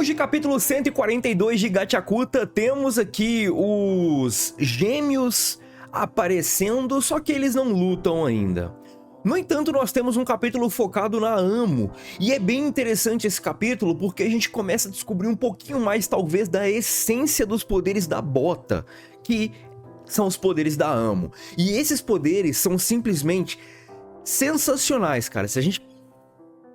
Hoje, capítulo 142 de Gachakuta, temos aqui os gêmeos aparecendo, só que eles não lutam ainda. No entanto, nós temos um capítulo focado na Amo, e é bem interessante esse capítulo porque a gente começa a descobrir um pouquinho mais, talvez, da essência dos poderes da Bota, que são os poderes da Amo. E esses poderes são simplesmente sensacionais, cara. Se a gente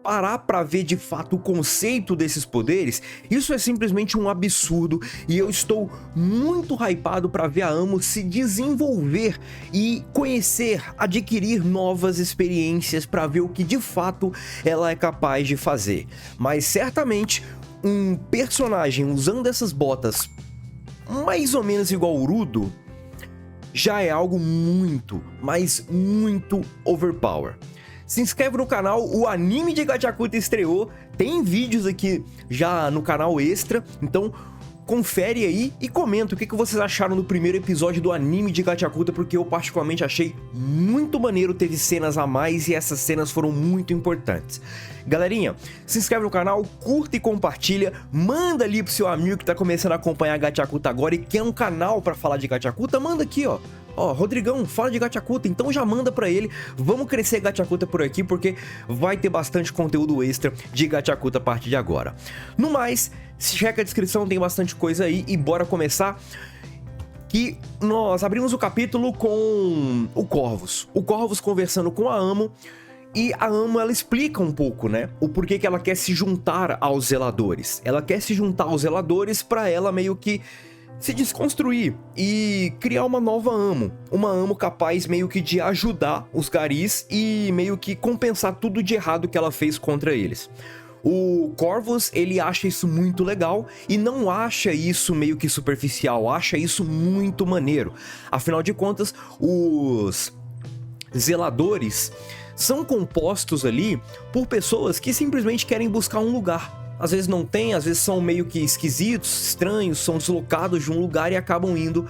parar pra ver de fato o conceito desses poderes, isso é simplesmente um absurdo, e eu estou muito hypado pra ver a Amo se desenvolver e conhecer, adquirir novas experiências pra ver o que de fato ela é capaz de fazer. Mas certamente um personagem usando essas botas mais ou menos igual o Urudo já é algo muito, mas muito overpower. Se inscreve no canal, o anime de Gachakuta estreou, tem vídeos aqui já no canal extra, então confere aí e comenta o que vocês acharam do primeiro episódio do anime de Gachakuta, porque eu particularmente achei muito maneiro, teve cenas a mais e essas cenas foram muito importantes. Galerinha, se inscreve no canal, curta e compartilha, manda ali pro seu amigo que tá começando a acompanhar Gachakuta agora e quer um canal pra falar de Gachakuta, manda aqui, ó. Ó, Rodrigão, fala de Gachakuta, então já manda pra ele, vamos crescer Gachakuta por aqui, porque vai ter bastante conteúdo extra de Gachakuta a partir de agora. No mais, checa a descrição, tem bastante coisa aí, e bora começar. Que nós abrimos o capítulo com o Corvus conversando com a Amo, e a Amo, ela explica um pouco, né, o porquê que ela quer se juntar aos Zeladores. Ela quer se juntar aos Zeladores pra ela meio que se desconstruir e criar uma nova Amo. Uma Amo capaz meio que de ajudar os Garis e meio que compensar tudo de errado que ela fez contra eles. O Corvus, ele acha isso muito legal e não acha isso meio que superficial, acha isso muito maneiro. Afinal de contas, os Zeladores são compostos ali por pessoas que simplesmente querem buscar um lugar. Às vezes não tem, às vezes são meio que esquisitos, estranhos, são deslocados de um lugar e acabam indo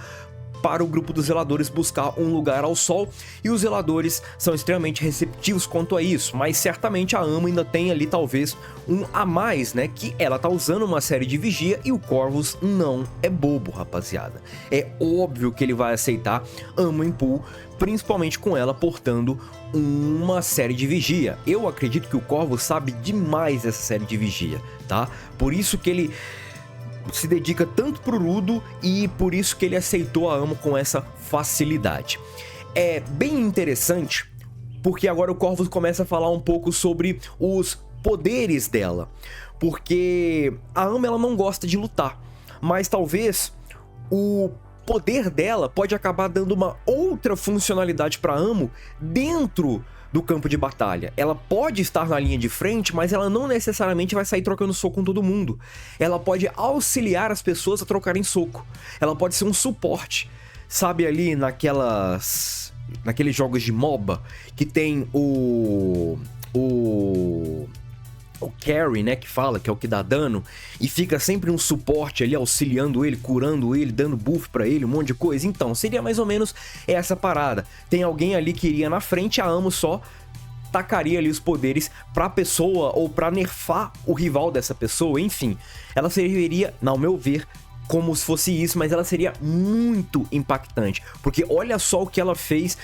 para o grupo dos Zeladores buscar um lugar ao sol, e os Zeladores são extremamente receptivos quanto a isso, mas certamente a Amo ainda tem ali talvez um a mais, né, que ela tá usando uma série de vigia e o Corvus não é bobo, rapaziada. É óbvio que ele vai aceitar Amo em pool, principalmente com ela portando uma série de vigia. Eu acredito que o Corvus sabe demais dessa série de vigia, tá? Por isso que ele se dedica tanto pro Urudo e por isso que ele aceitou a Amo com essa facilidade. É bem interessante porque agora o Corvus começa a falar um pouco sobre os poderes dela, porque a Amo, ela não gosta de lutar, mas talvez o poder dela pode acabar dando uma outra funcionalidade para Amo dentro do campo de batalha. Ela pode estar na linha de frente, mas ela não necessariamente vai sair trocando soco com todo mundo. Ela pode auxiliar as pessoas a trocarem soco. Ela pode ser um suporte. Sabe ali naqueles jogos de MOBA que tem o carry, né, que fala, que é o que dá dano, e fica sempre um suporte ali auxiliando ele, curando ele, dando buff pra ele, um monte de coisa. Então, seria mais ou menos essa parada. Tem alguém ali que iria na frente, a Amo só tacaria ali os poderes pra pessoa ou pra nerfar o rival dessa pessoa, enfim. Ela serviria, ao meu ver, como se fosse isso, mas ela seria muito impactante, porque olha só o que ela fez,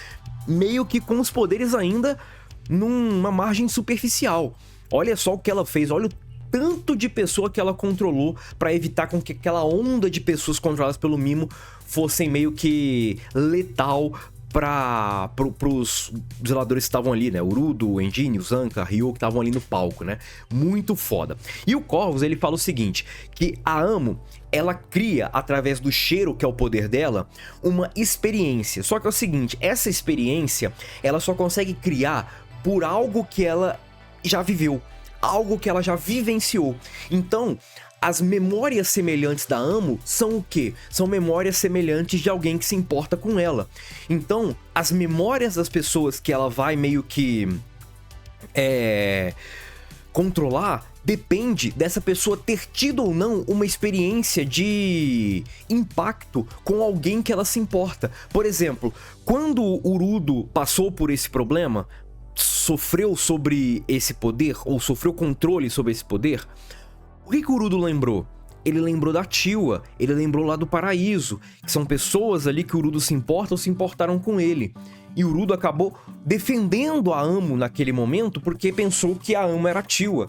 meio que com os poderes ainda numa margem superficial. Olha só o que ela fez, olha o tanto de pessoa que ela controlou para evitar com que aquela onda de pessoas controladas pelo Mimo fossem meio que letal para os zeladores que estavam ali, né? Urudo, o Engine, o Zanka, Ryo, que estavam ali no palco, né? Muito foda. E o Corvus, ele fala o seguinte, que a Amo, ela cria, através do cheiro, que é o poder dela, uma experiência. Só que é o seguinte, essa experiência, ela só consegue criar por algo que ela já viveu, algo que ela já vivenciou. Então, as memórias semelhantes da Amo são o quê? São memórias semelhantes de alguém que se importa com ela. Então, as memórias das pessoas que ela vai meio que controlar depende dessa pessoa ter tido ou não uma experiência de impacto com alguém que ela se importa. Por exemplo, quando o Urudo passou por esse problema, sofreu sobre esse poder, ou sofreu controle sobre esse poder, O que o Urudo lembrou? Ele lembrou da Tillua, ele lembrou lá do paraíso, que são pessoas ali que o Urudo se importa ou se importaram com ele. E o Urudo acabou defendendo a Amo naquele momento porque pensou que a Amo era a Tillua.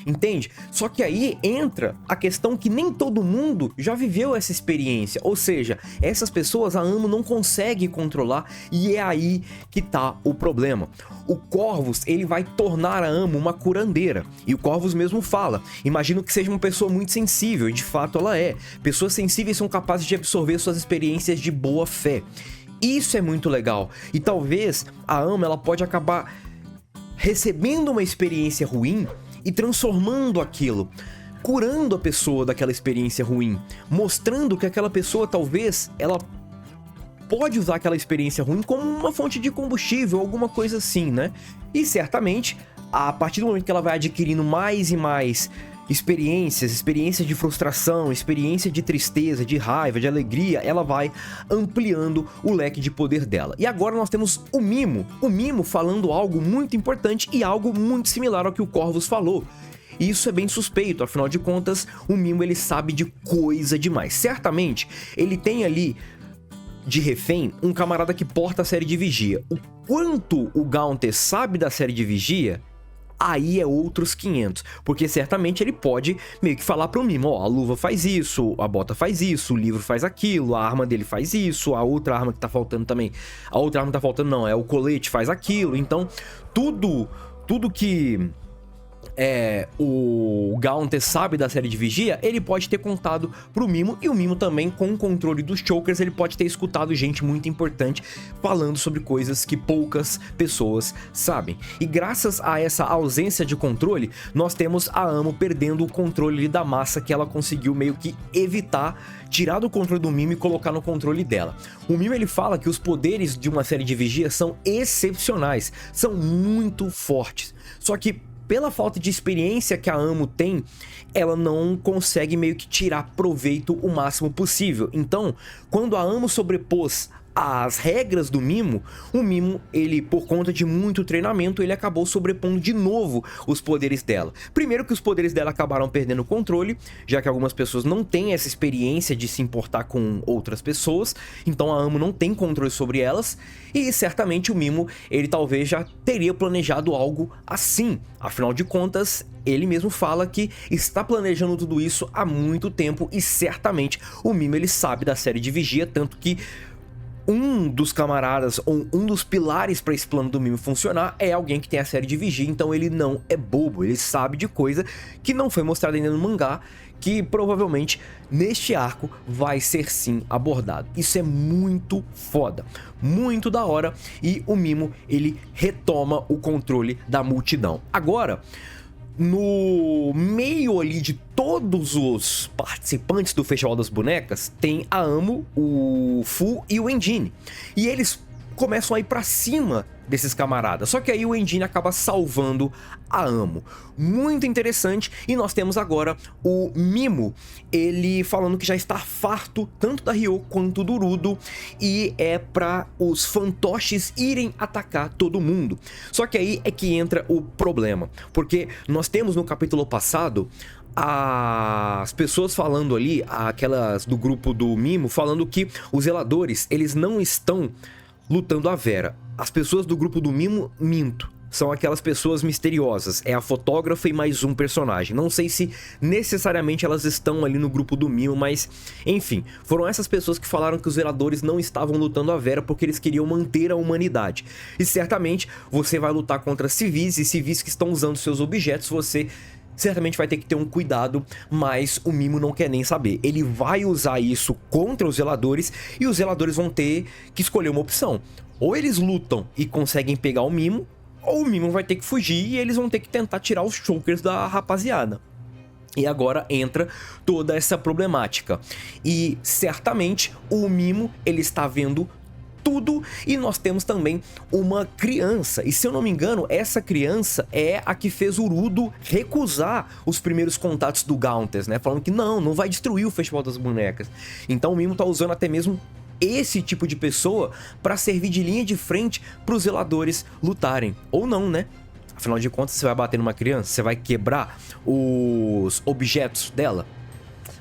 Entende? Só que aí entra a questão que nem todo mundo já viveu essa experiência. Ou seja, essas pessoas a Amo não consegue controlar e é aí que tá o problema. O Corvus, ele vai tornar a Amo uma curandeira. E o Corvus mesmo fala, imagino que seja uma pessoa muito sensível, e de fato ela é. Pessoas sensíveis são capazes de absorver suas experiências de boa fé. Isso é muito legal. E talvez a Amo, ela pode acabar recebendo uma experiência ruim e transformando aquilo, curando a pessoa daquela experiência ruim, mostrando que aquela pessoa talvez ela pode usar aquela experiência ruim como uma fonte de combustível, alguma coisa assim, né? E certamente, a partir do momento que ela vai adquirindo mais e mais experiências de frustração, experiência de tristeza, de raiva, de alegria, ela vai ampliando o leque de poder dela. E agora nós temos o Mimo falando algo muito importante e algo muito similar ao que o Corvus falou. E isso é bem suspeito, afinal de contas, o Mimo ele sabe de coisa demais. Certamente, ele tem ali de refém um camarada que porta a série de Vigia. O quanto o Gaunter sabe da série de Vigia, aí é outros 500, porque certamente ele pode meio que falar pro Mimo, ó, a luva faz isso, a bota faz isso, o livro faz aquilo, a arma dele faz isso, a outra arma que tá faltando também, a outra arma que tá faltando não, é o colete faz aquilo, então tudo que o Gaunter sabe da série de Vigia, ele pode ter contado pro Mimo, e o Mimo também, com o controle dos Chokers, ele pode ter escutado gente muito importante falando sobre coisas que poucas pessoas sabem. E graças a essa ausência de controle, nós temos a Amo perdendo o controle da massa que ela conseguiu meio que evitar, tirar do controle do Mimo e colocar no controle dela. O Mimo ele fala que os poderes de uma série de Vigia são excepcionais, são muito fortes, só que pela falta de experiência que a Amo tem, ela não consegue meio que tirar proveito o máximo possível. Então, quando a Amo sobrepôs as regras do Mimo, o Mimo, ele, por conta de muito treinamento, ele acabou sobrepondo de novo os poderes dela. Primeiro que os poderes dela acabaram perdendo o controle, já que algumas pessoas não têm essa experiência de se importar com outras pessoas, então a Amo não tem controle sobre elas, e certamente o Mimo, ele talvez já teria planejado algo assim. Afinal de contas, ele mesmo fala que está planejando tudo isso há muito tempo, e certamente o Mimo, ele sabe da série de Vigia, tanto que um dos camaradas, ou um dos pilares para esse plano do Mimo funcionar é alguém que tem a série de Vigia, então ele não é bobo, ele sabe de coisa que não foi mostrada ainda no mangá, que provavelmente neste arco vai ser sim abordado. Isso é muito foda, muito da hora, e o Mimo ele retoma o controle da multidão. Agora, no meio ali de todos os participantes do Festival das Bonecas, tem a Amo, o Fu e o Engine. E eles começam a ir pra cima desses camaradas. Só que aí o Engine acaba salvando a Amo. Muito interessante. E nós temos agora o Mimo, ele falando que já está farto tanto da Ryo quanto do Urudo, e é pra os fantoches irem atacar todo mundo. Só que aí é que entra o problema, porque nós temos no capítulo passado as pessoas falando ali, aquelas do grupo do Mimo, falando que os zeladores, eles não estão lutando a Vera. As pessoas do grupo do Mimo, minto, são aquelas pessoas misteriosas, é a fotógrafa e mais um personagem. Não sei se necessariamente elas estão ali no grupo do Mimo, mas enfim, foram essas pessoas que falaram que os zeladores não estavam lutando a Vera porque eles queriam manter a humanidade. E certamente você vai lutar contra civis, e civis que estão usando seus objetos, você certamente vai ter que ter um cuidado, mas o Mimo não quer nem saber. Ele vai usar isso contra os zeladores, e os zeladores vão ter que escolher uma opção. Ou eles lutam e conseguem pegar o Mimo, ou o Mimo vai ter que fugir e eles vão ter que tentar tirar os chokers da rapaziada. E agora entra toda essa problemática. E certamente o Mimo, ele está vendo tudo, e nós temos também uma criança, e se eu não me engano, essa criança é a que fez o Urudo recusar os primeiros contatos do Gaunter, né, falando que não vai destruir o Festival das Bonecas. Então o Mimo tá usando até mesmo esse tipo de pessoa para servir de linha de frente para os zeladores lutarem, ou não, né? Afinal de contas, você vai bater numa criança, você vai quebrar os objetos dela.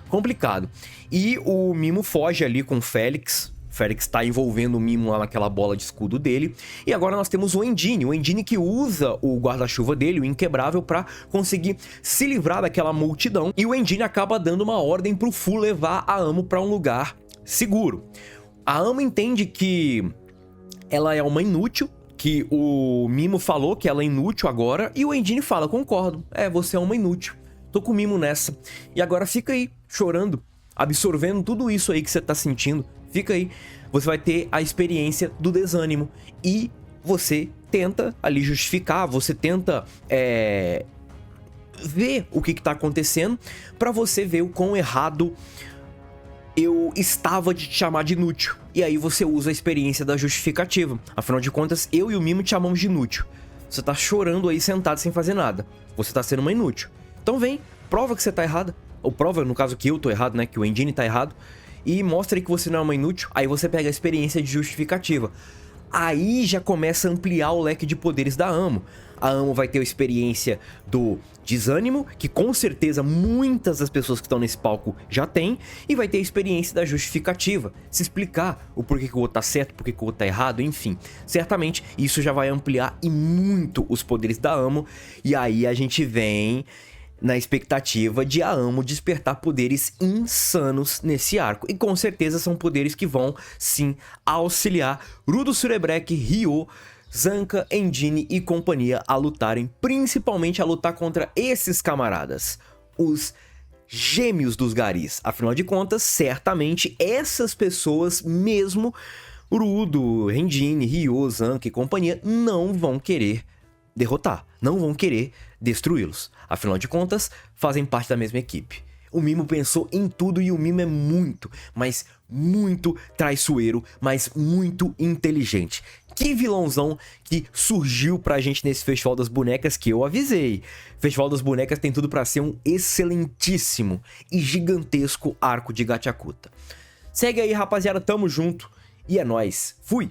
Complicado. E o Mimo foge ali com o Félix. O Félix tá envolvendo o Mimo lá naquela bola de escudo dele. E agora nós temos o Endine que usa o guarda-chuva dele, o Inquebrável, pra conseguir se livrar daquela multidão. E o Endine acaba dando uma ordem pro Fu levar a Amo pra um lugar seguro. A Amo entende que ela é uma inútil, que o Mimo falou que ela é inútil agora, e o Endine fala, concordo, você é uma inútil, tô com o Mimo nessa. E agora fica aí, chorando, absorvendo tudo isso aí que você tá sentindo, fica aí. Você vai ter a experiência do desânimo, e você tenta ali justificar, você tenta ver o que tá acontecendo, pra você ver o quão errado eu estava de te chamar de inútil. E aí você usa a experiência da justificativa. Afinal de contas, eu e o Mimo te chamamos de inútil. Você tá chorando aí sentado sem fazer nada. Você tá sendo uma inútil. Então vem, prova que você tá errada. Ou prova, no caso, que eu tô errado, né? Que o Endine tá errado. E mostra aí que você não é uma inútil. Aí você pega a experiência de justificativa. Aí já começa a ampliar o leque de poderes da Amo. A Amo vai ter a experiência do desânimo, que com certeza muitas das pessoas que estão nesse palco já têm, e vai ter a experiência da justificativa, se explicar o porquê que o outro tá certo, porquê que o outro tá errado, enfim. Certamente isso já vai ampliar e muito os poderes da Amo, e aí a gente vem na expectativa de a Amo despertar poderes insanos nesse arco. E com certeza são poderes que vão, sim, auxiliar Rudo Surebrek, Ryo, Zanca, Endine e companhia a lutarem, principalmente a lutar contra esses camaradas, os gêmeos dos garis. Afinal de contas, certamente essas pessoas, mesmo Rudo, Endine, Ryo, Zanca e companhia, não vão querer derrotar, não vão querer destruí-los. Afinal de contas, fazem parte da mesma equipe. O Mimo pensou em tudo e o Mimo é muito, mas muito traiçoeiro, mas muito inteligente. Que vilãozão que surgiu pra gente nesse Festival das Bonecas que eu avisei. Festival das Bonecas tem tudo pra ser um excelentíssimo e gigantesco arco de Gachakuta. Segue aí, rapaziada, tamo junto e é nóis. Fui!